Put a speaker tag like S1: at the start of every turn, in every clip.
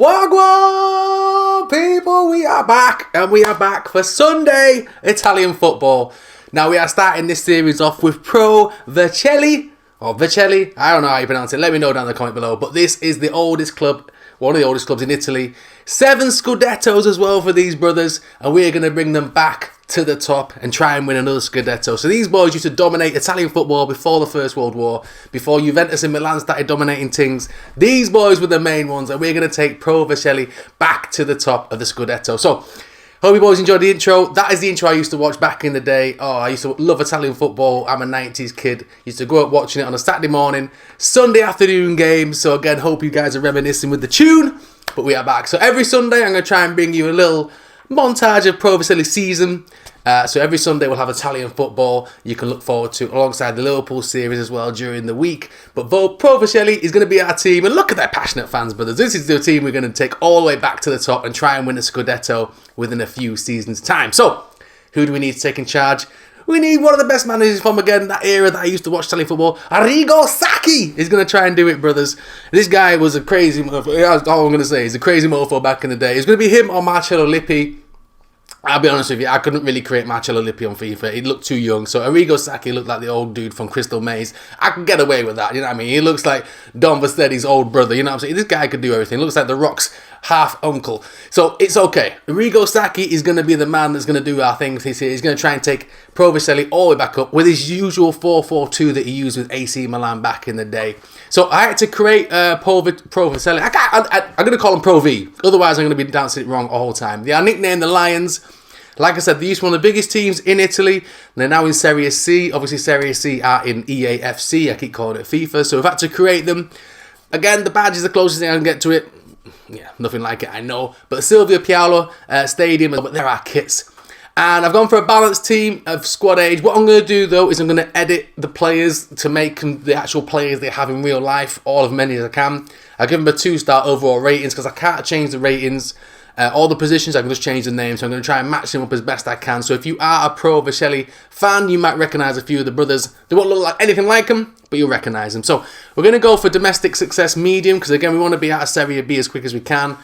S1: Wagwan people, we are back, and we are back for Sunday Italian football. Now we are starting this series off with Pro Vercelli, or Vercelli, I don't know how you pronounce it, let me know down in the comment below. But this is the oldest club, one of the oldest clubs in Italy. 7 Scudettos as well for these brothers, and we are going to bring them back to the top and try and win another Scudetto. So these boys used to dominate Italian football before the First World War, before Juventus and Milan started dominating things. These boys were the main ones, and we're going to take Pro Vercelli back to the top of the Scudetto. So, hope you boys enjoyed the intro. That is the intro I used to watch back in the day. Oh, I used to love Italian football. I'm a 90s kid. Used to grow up watching it on a Saturday morning, Sunday afternoon games. So again, hope you guys are reminiscing with the tune. But we are back. So every Sunday, I'm going to try and bring you a little montage of Pro Vercelli season. So every Sunday we'll have Italian football you can look forward to alongside the Liverpool series as well during the week. But Pro Vercelli is going to be our team, and look at their passionate fans, brothers. This is the team we're going to take all the way back to the top and try and win a Scudetto within a few seasons' time. So who do we need to take in charge? We need one of the best managers from, again, that era that I used to watch Italian football. ReggaeBoy is going to try and do it, brothers. This guy was a crazy motherfucker. That's all I'm going to say. He's a crazy motherfucker back in the day. It's going to be him or Marcello Lippi. I'll be honest with you, I couldn't really create Marcello Lippi on FIFA. He looked too young. So ReggaeBoy looked like the old dude from Crystal Maze. I could get away with that, you know what I mean? He looks like Don Vercetti's old brother, you know what I'm saying? This guy could do everything. He looks like The Rock's half uncle. So it's okay. ReggaeBoy is going to be the man that's going to do our things. He's going to try and take Pro Vercelli all the way back up with his usual 4-4-2 that he used with AC Milan back in the day. So I had to create Pro Vercelli. I'm going to call him Pro V. Otherwise, I'm going to be dancing it wrong all the time. They are nicknamed the Lions. Like I said, they used to be one of the biggest teams in Italy. They're now in Serie C. Obviously, Serie C are in EAFC. I keep calling it FIFA. So we've had to create them. Again, the badge is the closest thing I can get to it. Yeah, nothing like it, I know. But Silvio Pialo Stadium, but there are kits. And I've gone for a balanced team of squad age. What I'm going to do, though, is I'm going to edit the players to make them the actual players they have in real life, all as many as I can. I'll give them a 2-star overall ratings because I can't change the ratings. All the positions, I can just change the name, so I'm going to try and match them up as best I can. So if you are a Pro Vercelli fan, you might recognise a few of the brothers. They won't look like anything like them, but you'll recognise them. So we're going to go for domestic success medium, because again, we want to be out of Serie B as quick as we can.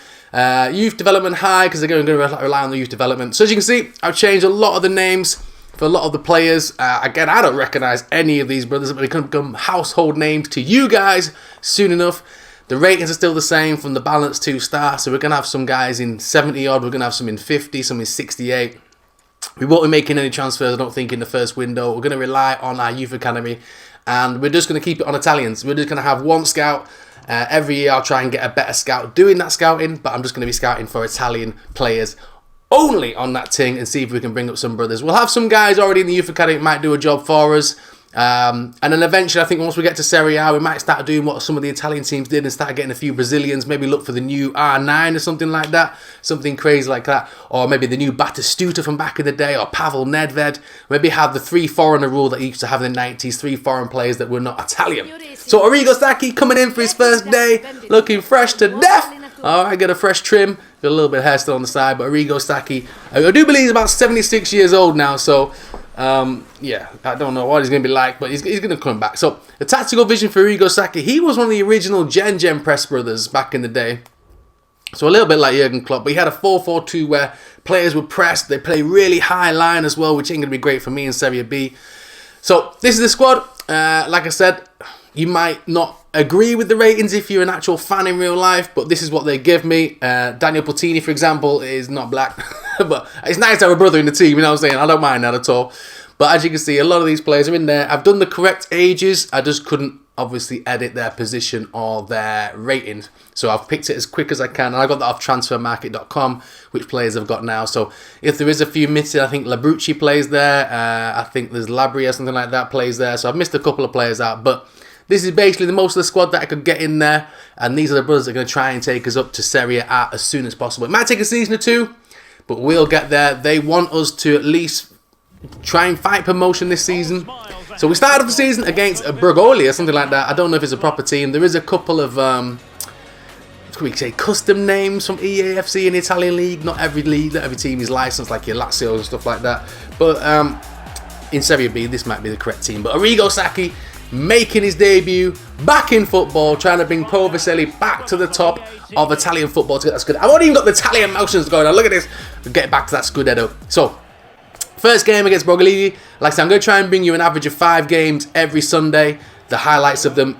S1: Youth development high, because again, we're going to rely on the youth development. So as you can see, I've changed a lot of the names for a lot of the players. Again, I don't recognise any of these brothers, but they can become household names to you guys soon enough. The ratings are still the same from the balanced 2-star, so we're going to have some guys in 70 odd, we're going to have some in 50, some in 68. We won't be making any transfers, I don't think, in the first window. We're going to rely on our youth academy, and we're just going to keep it on Italians. We're just going to have one scout. Every year I'll try and get a better scout doing that scouting, but I'm just going to be scouting for Italian players only on that thing and see if we can bring up some brothers. We'll have some guys already in the youth academy that might do a job for us. And then eventually, I think once we get to Serie A, we might start doing what some of the Italian teams did and start getting a few Brazilians. Maybe look for the new R9 or something like that. Something crazy like that. Or maybe the new Batistuta from back in the day, or Pavel Nedved. Maybe have the 3 foreigner rule that he used to have in the 90s, 3 foreign players that were not Italian. So ReggaeBoy coming in for his first day, looking fresh to death. Alright, got a fresh trim, got a little bit of hair still on the side, but ReggaeBoy, I do believe he's about 76 years old now, so yeah, I don't know what he's going to be like, but he's going to come back. So, the tactical vision for ReggaeBoy, he was one of the original Gen press brothers back in the day. So, a little bit like Jurgen Klopp, but he had a 4-4-2 where players would press, they play really high line as well, which ain't going to be great for me in Serie B. So, this is the squad. Like I said, you might not agree with the ratings if you're an actual fan in real life, but this is what they give me. Daniel Platini, for example, is not black, but it's nice to have a brother in the team, you know what I'm saying? I don't mind that at all. But as you can see, a lot of these players are in there. I've done the correct ages, I just couldn't obviously edit their position or their ratings. So I've picked it as quick as I can, and I got that off transfermarket.com, which players I've got now. So if there is a few missing, I think Labrucci plays there, I think there's Labria, something like that, plays there. So I've missed a couple of players out, but this is basically the most of the squad that I could get in there, and these are the brothers that are going to try and take us up to Serie A as soon as possible. It might take a season or 2, but we'll get there. They want us to at least try and fight promotion this season. So we started off the season against Brugoli or something like that. I don't know if it's a proper team. There is a couple of what can we say, custom names from EAFC in the Italian league. Not every league, not every team is licensed, like your Lazio and stuff like that. But in Serie B, this might be the correct team. But ReggaeBoy, making his debut back in football, trying to bring Pro Vercelli back to the top of Italian football to get that Scudetto. I've already even got the Italian motions going on. Look at this. We'll get back to that Scudetto. So, first game against Borgolini. Like I said, I'm going to try and bring you an average of 5 games every Sunday. The highlights of them.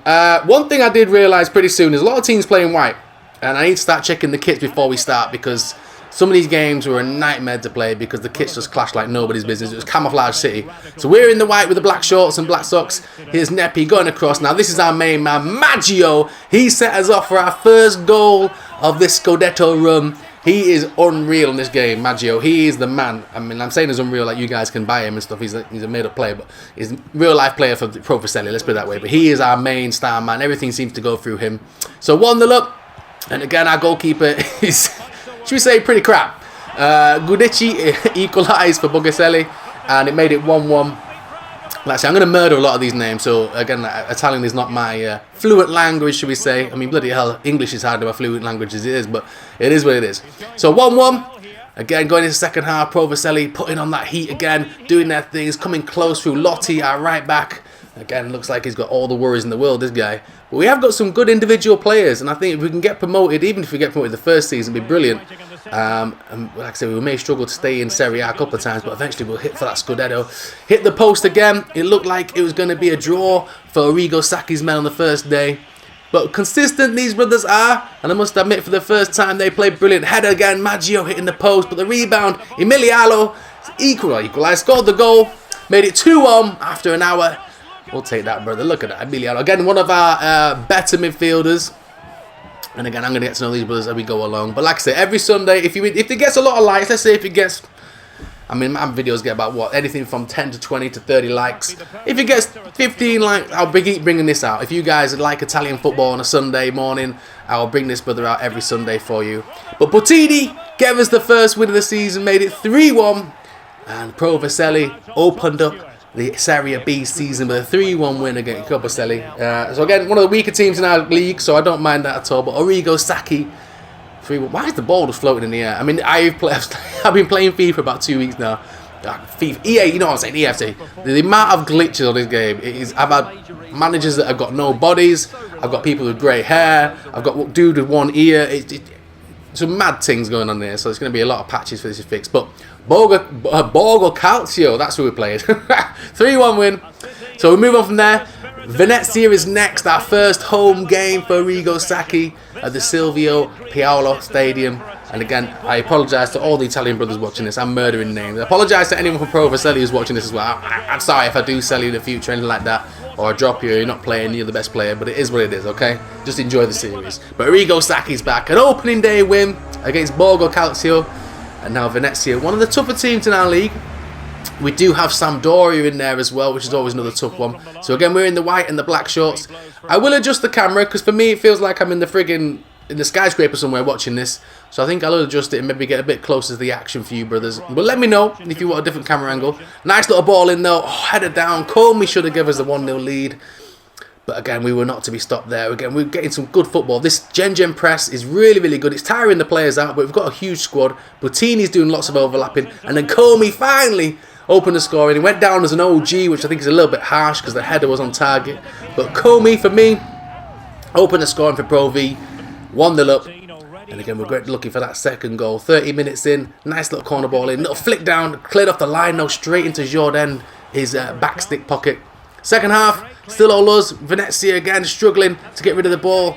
S1: One thing I did realise pretty soon is a lot of teams playing white. And I need to start checking the kits before we start, because some of these games were a nightmare to play because the kits just clashed like nobody's business. It was Camouflage City. So we're in the white with the black shorts and black socks. Here's Nepi going across. Now this is our main man, Maggio. He set us off for our first goal of this Scudetto run. He is unreal in this game, Maggio. He is the man. I mean, I'm saying he's unreal, like you guys can buy him and stuff. He's a made-up player, but he's a real-life player for Pro Vercelli, let's put it that way. But he is our main star man. Everything seems to go through him. So 1-0 up. And again, our goalkeeper is, should we say, pretty crap. Gudici equalised for Vercelli, and it made it 1-1. Like I say, I'm going to murder a lot of these names, so again, Italian is not my fluent language, should we say. I mean, bloody hell, English is hardly my fluent language as it is, but it is what it is. So 1-1. Again, going into the second half, Pro Vercelli putting on that heat again, doing their things, coming close through Lotti, our right back. Again, looks like he's got all the worries in the world, this guy. But we have got some good individual players, and I think if we can get promoted, even if we get promoted the first season, it'd be brilliant. And like I said, we may struggle to stay in Serie A a couple of times, but eventually we'll hit for that Scudetto. Hit the post again. It looked like it was going to be a draw for Arrigo Sacchi's men on the first day. But consistent these brothers are, and I must admit, for the first time they played brilliant. Header again, Maggio hitting the post, but the rebound, Emiliano equalised, scored the goal, made it 2-1 after an hour. We'll take that, brother. Look at that, Emiliano. Again, one of our better midfielders. And again, I'm going to get to know these brothers as we go along. But like I say, every Sunday, if it gets a lot of likes, let's say if it gets, I mean, my videos get about what? Anything from 10 to 20 to 30 likes. If it gets 15 likes, I'll keep bringing this out. If you guys like Italian football on a Sunday morning, I'll bring this brother out every Sunday for you. But Bottini gave us the first win of the season, made it 3-1. And Pro Vercelli opened up the Serie B season with a 3-1 win against Vercelli. So again, one of the weaker teams in our league, so I don't mind that at all. But Arrigo Sacchi, 3-1. Why is the ball just floating in the air? I mean, I've been playing FIFA for about 2 weeks now. FIFA, EA, you know what I'm saying, EFC. The amount of glitches on this game, I've had managers that have got no bodies, I've got people with grey hair, I've got a dude with one ear. Some mad things going on there, so there's going to be a lot of patches for this to fix. But Borgo Calcio, that's who we played. 3-1 win. So we move on from there. Venezia is next, our first home game for Arrigo Sacchi at the Silvio Paolo Stadium. And again, I apologise to all the Italian brothers watching this. I'm murdering names. I apologise to anyone from Pro Vercelli who's watching this as well. I'm sorry if I do sell you in the future, anything like that, or I drop you, you're not playing, you're the best player, but it is what it is, okay? Just enjoy the series. But Arrigo Sacchi's back. An opening day win against Borgo Calcio. And now Venezia, one of the tougher teams in our league. We do have Sampdoria in there as well, which is always another tough one. So again, we're in the white and the black shorts. I will adjust the camera, because for me it feels like I'm in the skyscraper somewhere watching this. So I think I'll adjust it and maybe get a bit closer to the action for you brothers. But let me know if you want a different camera angle. Nice little ball in though. Oh, header down. Comey should have given us the 1-0 lead. But again, we were not to be stopped there. Again, we're getting some good football. This Gen press is really, really good. It's tiring the players out, but we've got a huge squad. Bottini's doing lots of overlapping. And then Comey finally opened the score. And he went down as an OG, which I think is a little bit harsh because the header was on target. But Comey, for me, opened the scoring for Pro V. 1-0 up. And again, we're looking for that second goal. 30 minutes in. Nice little corner ball in. Little flick down. Cleared off the line now. Straight into Jordan. His back stick pocket. Second half. Still all us. Venezia again struggling to get rid of the ball.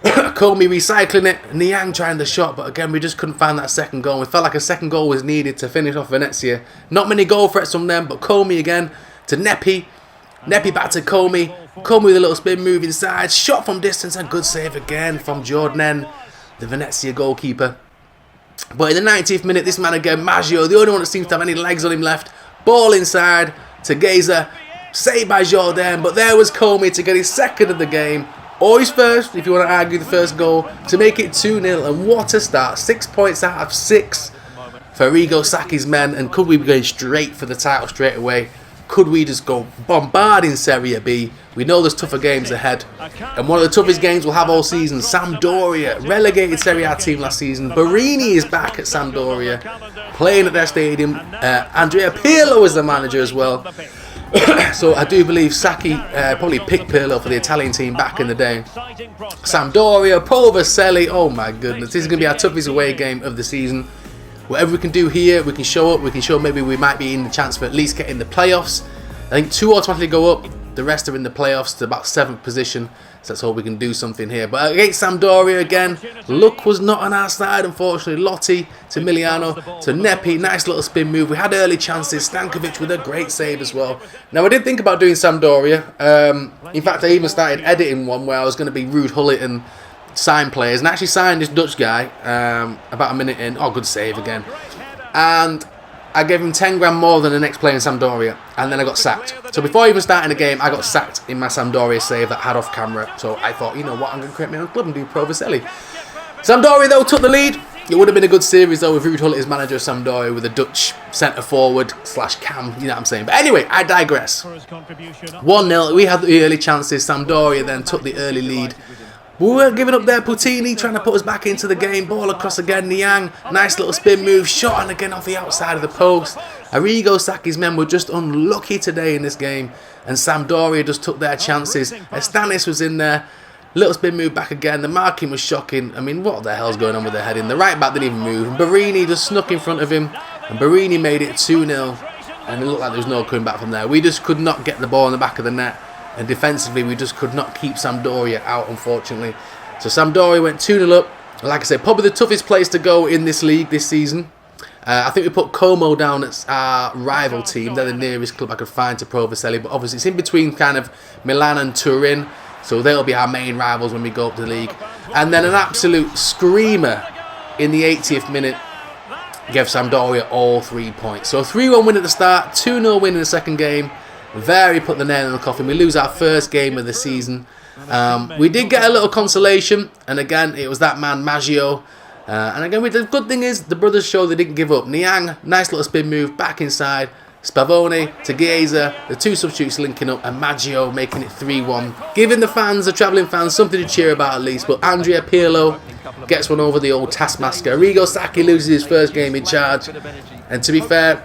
S1: Comey recycling it. Niang trying the shot. But again, we just couldn't find that second goal. We felt like a second goal was needed to finish off Venezia. Not many goal threats from them. But Comey again to Nepi. Nepi back to Comey. Comey with a little spin move inside. Shot from distance. And good save again from Jordan, the Venezia goalkeeper. But in the 90th minute, this man again, Maggio, the only one that seems to have any legs on him left. Ball inside to Gazzetta. Saved by Jordan, but there was Comey to get his second of the game. Or his first, if you want to argue the first goal, to make it 2-0. And what a start. 6 points out of 6 for Arrigo Sacchi's men. And could we be going straight for the title straight away? Could we just go bombarding Serie B? We know there's tougher games ahead. And one of the toughest games we'll have all season. Sampdoria, relegated Serie A team last season. Barini is back at Sampdoria, playing at their stadium. Andrea Pirlo is the manager as well. So I do believe Sacchi probably picked Pirlo for the Italian team back in the day. Sampdoria, Pro Vercelli, oh my goodness, this is going to be our toughest away game of the season. Whatever we can do here, we can show up, we can show maybe we might be in the chance for at least getting the playoffs. I think 2 automatically go up, the rest are in the playoffs to about 7th position. So let's hope we can do something here. But against Sampdoria again, luck was not on our side, unfortunately. Lotti to Miliano to Nepi, nice little spin move. We had early chances. Stankovic with a great save as well. Now I did think about doing Sampdoria. In fact, I even started editing one where I was going to be Ruud Gullit and sign players, and actually signed this Dutch guy about a minute in. Oh, good save again. And I gave him 10 grand more than the next player in Sampdoria, and then I got sacked. So before even starting the game, I got sacked in my Sampdoria save that I had off camera. So I thought, you know what, I'm going to create my own club and do Pro Vercelli. Sampdoria, though, took the lead. It would have been a good series, though, with Ruud Gullit as manager of Sampdoria with a Dutch centre-forward / cam, you know what I'm saying. But anyway, I digress. 1-0, we had the early chances. Sampdoria then took the early lead. We weren't giving up there. Putini trying to put us back into the game. Ball across again. Niang, nice little spin move. Shot and again off the outside of the post. Arrigo Sacchi's men were just unlucky today in this game. And Sampdoria just took their chances. Estanis was in there. Little spin move back again. The marking was shocking. I mean, what the hell's going on with their heading? The right back didn't even move. And Barini just snuck in front of him. And Barini made it 2-0. And it looked like there was no coming back from there. We just could not get the ball in the back of the net. And defensively, we just could not keep Sampdoria out, unfortunately. So Sampdoria went 2-0 up. Like I said, probably the toughest place to go in this league this season. I think we put Como down as our rival team. They're the nearest club I could find to Pro Vercelli. But obviously, it's in between kind of Milan and Turin. So they'll be our main rivals when we go up to the league. And then an absolute screamer in the 80th minute gave Sampdoria all 3 points. So 3-1 win at the start, 2-0 win in the second game. Very put the nail in the coffin. We lose our first game of the season. We did get a little consolation, and again it was that man Maggio. And again, the good thing is the brothers showed they didn't give up. Niang, nice little spin move back inside. Spavone to Chiesa, the two substitutes linking up, and Maggio making it 3-1, giving the fans, the travelling fans, something to cheer about at least. But Andrea Pirlo gets one over the old taskmaster. Arrigo Sacchi loses his first game in charge. And to be fair,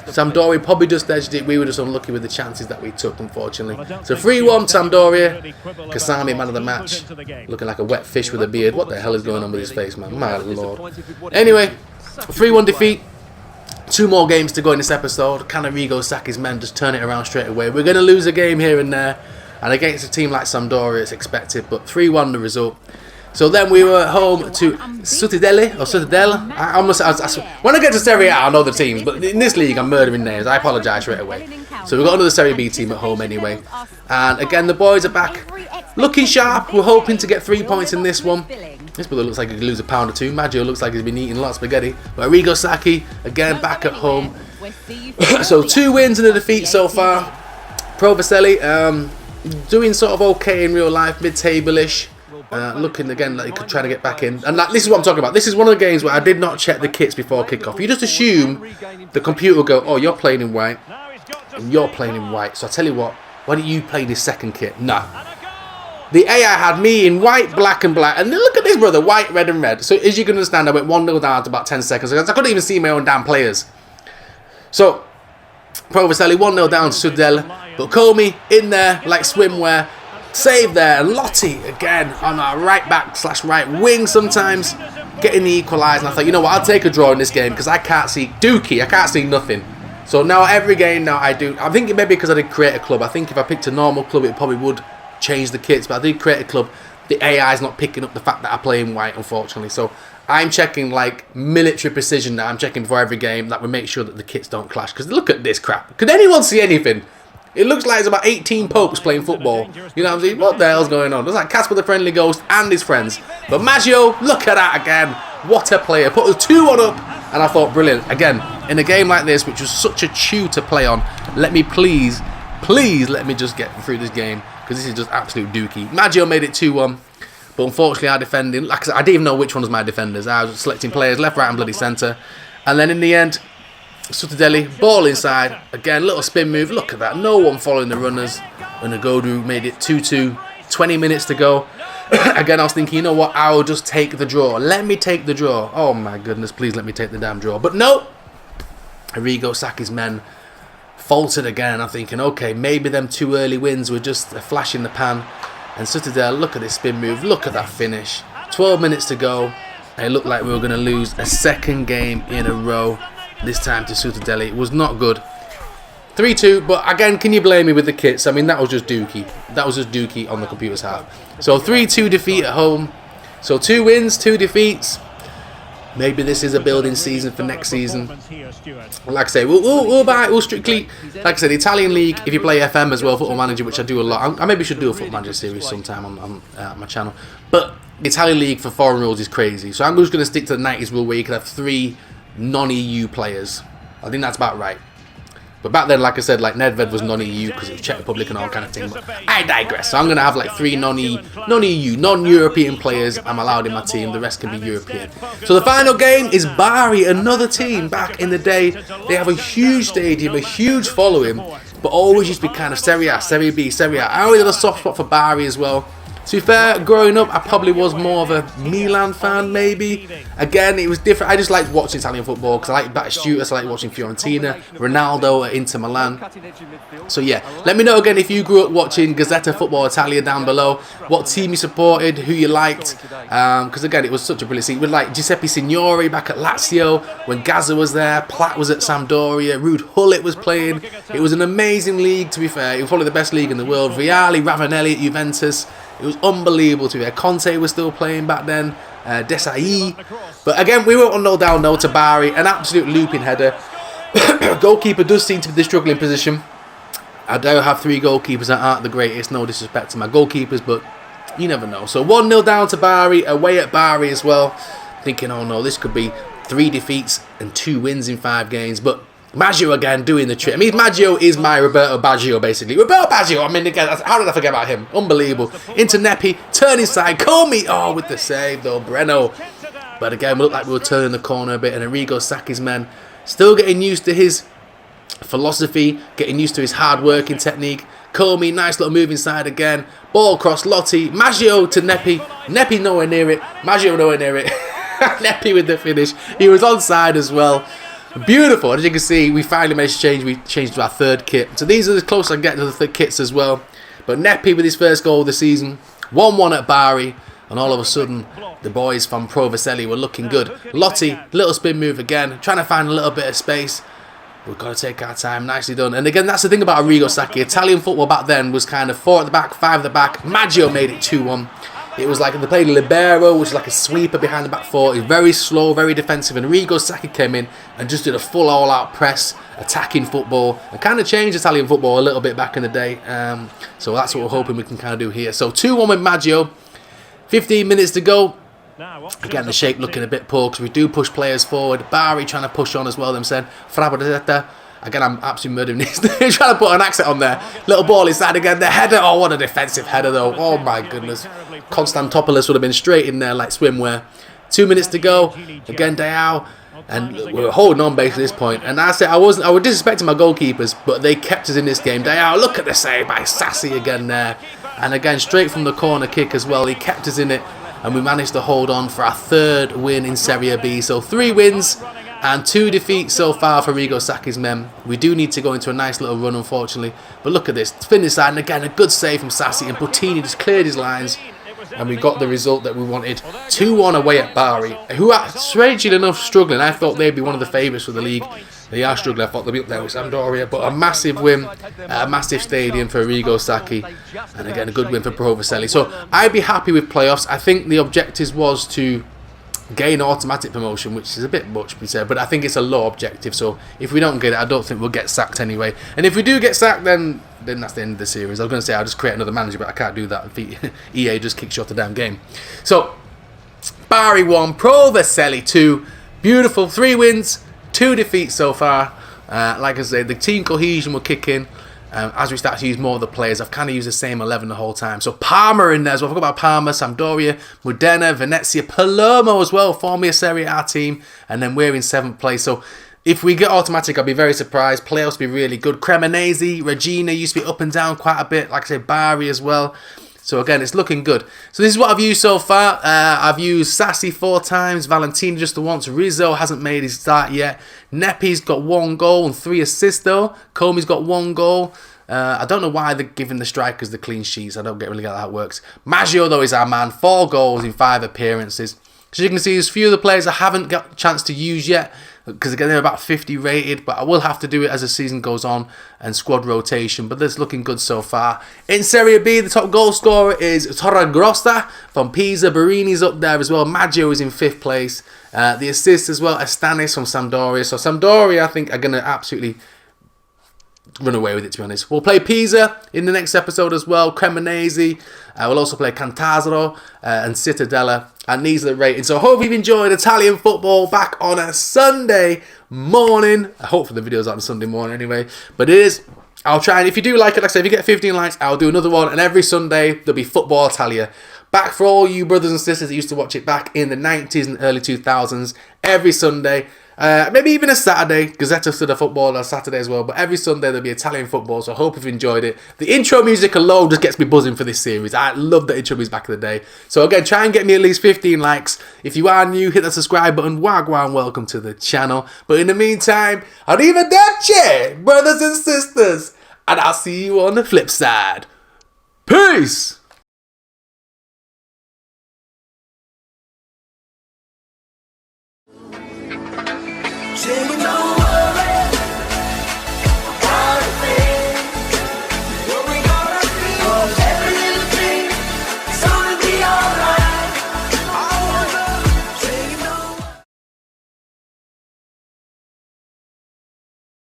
S1: Sampdoria probably just edged it. We were just unlucky with the chances that we took, unfortunately. So 3-1 Sampdoria. Kasami, man of the match. Looking like a wet fish with a beard. What the hell is going on with his face, man? My lord. Anyway, 3-1 defeat. 2 more games to go in this episode. Can Arrigo Sacchi's men just turn it around straight away? We're going to lose a game here and there. And against a team like Sampdoria, it's expected. But 3-1 the result. So then we were at home to Cittadella, or Cittadella. When I get to Serie A, I know the teams, but in this league, I'm murdering names. I apologise straight away. So we've got another Serie B team at home anyway. And again, the boys are back, looking sharp. We're hoping to get 3 points in this one. This brother looks like he could lose a pound or two. Maggio looks like he's been eating a lot of spaghetti. But Arrigo Sacchi, again, back at home. So 2 wins and a defeat so far. Pro Vercelli, doing sort of okay in real life, mid-table-ish. Looking again like he could try to get back in. And this is what I'm talking about. This is one of the games where I did not check the kits before kickoff. You just assume the computer will go, oh, you're playing in white. And you're playing in white. So I tell you what, why don't you play this second kit? No. The AI had me in white, black and black. And look at this, brother. White, red and red. So as you can understand, I went 1-0 down to about 10 seconds. I couldn't even see my own damn players. So, Pro Vercelli 1-0 down to Sudel. But Comey in there like swimwear. Save there, and Lotti again on our right back / right wing sometimes, getting the equaliser. And I thought, you know what, I'll take a draw in this game because I can't see Dookie, I can't see nothing. So now every game now I do. I think it may be because I did create a club. I think if I picked a normal club, it probably would change the kits. But I did create a club. The AI is not picking up the fact that I play in white, unfortunately. So I'm checking like military precision now. I'm checking before every game that we make sure that the kits don't clash. Because look at this crap. Could anyone see anything? It looks like it's about 18 popes playing football. You know what I'm saying? What the hell's going on? It's like Casper the Friendly Ghost and his friends. But Maggio, look at that again. What a player. Put us 2-1 up. And I thought, brilliant. Again, in a game like this, which was such a chew to play on, let me please let me just get through this game. Because this is just absolute dookie. Maggio made it 2-1. But unfortunately, our defending, like I said, I didn't even know which one was my defenders. I was selecting players left, right and bloody centre. And then in the end, Sutadeli, ball inside, again, little spin move, look at that, no one following the runners, and Agodu made it 2-2, 20 minutes to go. Again, I was thinking, you know what, I'll just take the draw, let me take the draw, oh my goodness, please let me take the damn draw, but no, Arrigo Sacchi's men faltered again. I'm thinking, okay, maybe them 2 early wins were just a flash in the pan. And Citadel, look at this spin move, look at that finish. 12 minutes to go, and it looked like we were going to lose a second game in a row. This time to Citadel. It was not good. 3-2, but again, can you blame me with the kits? I mean, that was just dookie. That was just dookie on the computer's half. So 3-2 defeat at home. So 2 wins, 2 defeats. Maybe this is a building season for next season. Like I say, we'll strictly, like I said, the Italian League, if you play FM as well, Football Manager, which I do a lot. I maybe should do a Football Manager series sometime on my channel. But the Italian League for foreign rules is crazy. So I'm just going to stick to the 90s rule where you can have 3 non-EU players. I think that's about right. But back then, like I said, like Nedved was non-EU because it was Czech Republic and all kind of thing. But I digress. So I'm going to have like 3 non-EU, non-European players I'm allowed in my team. The rest can be European. So the final game is Bari, another team back in the day. They have a huge stadium, a huge following, but always used to be kind of Serie A, Serie B, Serie A. I always had a soft spot for Bari as well. To be fair, growing up, I probably was more of a Milan fan, maybe. Again, it was different. I just liked watching Italian football because I like Batistuta, I like watching Fiorentina, Ronaldo at Inter Milan. So yeah, let me know again if you grew up watching Gazzetta Football Italia down below. What team you supported, who you liked. Because again, it was such a brilliant scene. With like Giuseppe Signori back at Lazio, when Gazza was there, Platt was at Sampdoria, Ruud Gullit was playing. It was an amazing league, to be fair. It was probably the best league in the world. Vialli, Ravanelli at Juventus. It was unbelievable to be there. Conte was still playing back then. Desai. But again, we went on 0 down, no to Bari. An absolute looping header. Goalkeeper does seem to be the struggling position. I do have 3 goalkeepers that aren't the greatest. No disrespect to my goalkeepers, but you never know. So 1-0 down to Bari. Away at Bari as well. Thinking, oh no, this could be 3 defeats and 2 wins in 5 games. But Maggio again doing the trick. I mean, Maggio is my Roberto Baggio, basically. Roberto Baggio, I mean, again, how did I forget about him? Unbelievable. Into Nepi, turn inside, Comey. Oh, with the save, though, Breno. But again, we looked like we were turning the corner a bit, and Arrigo Sacchi's men still getting used to his philosophy, getting used to his hard-working technique. Comey, nice little move inside again. Ball across, Lotti. Maggio to Nepi. Nepi nowhere near it. Maggio nowhere near it. Nepi with the finish. He was onside as well. Beautiful. As you can see, we finally managed to change. We changed to our 3rd kit. So these are as close as I get to the 3rd kits as well. But Nepi with his first goal of the season. 1-1 at Bari. And all of a sudden, the boys from Pro Vercelli were looking good. Lotti, little spin move again. Trying to find a little bit of space. We've got to take our time. Nicely done. And again, that's the thing about Arrigo Sacchi. Italian football back then was kind of 4 at the back, 5 at the back. Maggio made it 2-1. It was like they played libero, which is like a sweeper behind the back 4. He's very slow, very defensive. And Arrigo Sacchi came in and just did a full all-out press, attacking football, and kind of changed Italian football a little bit back in the day. So that's what we're hoping we can kind of do here. So 2-1 with Maggio. 15 minutes to go. Again, the shape looking a bit poor because we do push players forward. Bari trying to push on as well themselves. Fraborzetta. Again, I'm absolutely murdering this. Trying to put an accent on there. Little ball inside again. The header. Oh, what a defensive header, though. Oh, my goodness. Konstantopoulos would have been straight in there like swimwear. 2 minutes to go. Again, Dayao. And we're holding on basically at this point. And I said I was disrespecting my goalkeepers, but they kept us in this game. Dayao, look at the save by Sassi again there. And again, straight from the corner kick as well. He kept us in it. And we managed to hold on for our 3rd win in Serie B. So 3 wins. And 2 defeats so far for Arrigo Sacchi's men. We do need to go into a nice little run, unfortunately. But look at this. Finish side, and again, a good save from Sassi. And Bottini just cleared his lines. And we got the result that we wanted. 2-1 away at Bari, who are, strangely enough, struggling. I thought they'd be one of the favourites for the league. They are struggling. I thought they'd be up there with Sampdoria. But a massive win, a massive stadium for Arrigo Sacchi. And again, a good win for Pro Vercelli. So I'd be happy with playoffs. I think the objective was to gain automatic promotion, which is a bit much, but I think it's a low objective. So if we don't get it, I don't think we'll get sacked anyway. And if we do get sacked, then that's the end of the series. I was going to say I'll just create another manager, but I can't do that. EA just kicks you off the damn game. So Bari 1, Pro Vercelli 2. Beautiful. 3 wins, 2 defeats so far. Like I say, the team cohesion will kick in. As we start to use more of the players, I've kind of used the same 11 the whole time. So Parma in there as well. I forgot about Parma, Sampdoria, Modena, Venezia, Palermo as well. Formerly a Serie A team. And then we're in 7th place. So if we get automatic, I'll be very surprised. Playoffs will be really good. Cremonese, Regina used to be up and down quite a bit. Like I say, Bari as well. So again, it's looking good. So this is what I've used so far. I've used Sassy 4 times, Valentina just the once, Rizzo hasn't made his start yet, Nepi's got 1 goal and 3 assists though, Comey's got 1 goal. I don't know why they're giving the strikers the clean sheets. I don't really get how that works. Maggio though is our man, 4 goals in 5 appearances. So you can see there's a few of the players I haven't got a chance to use yet, because again they're about 50 rated, but I will have to do it as the season goes on and squad rotation, but that's looking good so far. In Serie B, the top goal scorer is Torregrossa from Pisa. Barini's up there as well. Maggio is in 5th place. The assist as well, Estanis from Sampdoria. So Sampdoria I think are going to absolutely run away with it, to be honest. We'll play Pisa in the next episode as well. Cremonese. We'll also play Cantazaro and Cittadella. And these are the ratings. So I hope you've enjoyed Italian football back on a Sunday morning. I hope the video's out on Sunday morning anyway. But it is. I'll try, and if you do like it, like I say, if you get 15 likes, I'll do another one. And every Sunday, there'll be Football Italia. Back for all you brothers and sisters that used to watch it back in the 90s and early 2000s. Every Sunday. Maybe even a Saturday. Gazzetta stood a football on Saturday as well. But every Sunday there'll be Italian football. So I hope you've enjoyed it. The intro music alone just gets me buzzing for this series. I love the intro music back in the day. So again, try and get me at least 15 likes. If you are new, hit that subscribe button. Wagwan, welcome to the channel. But in the meantime, arrivederci, brothers and sisters. And I'll see you on the flip side. Peace!
S2: Llegó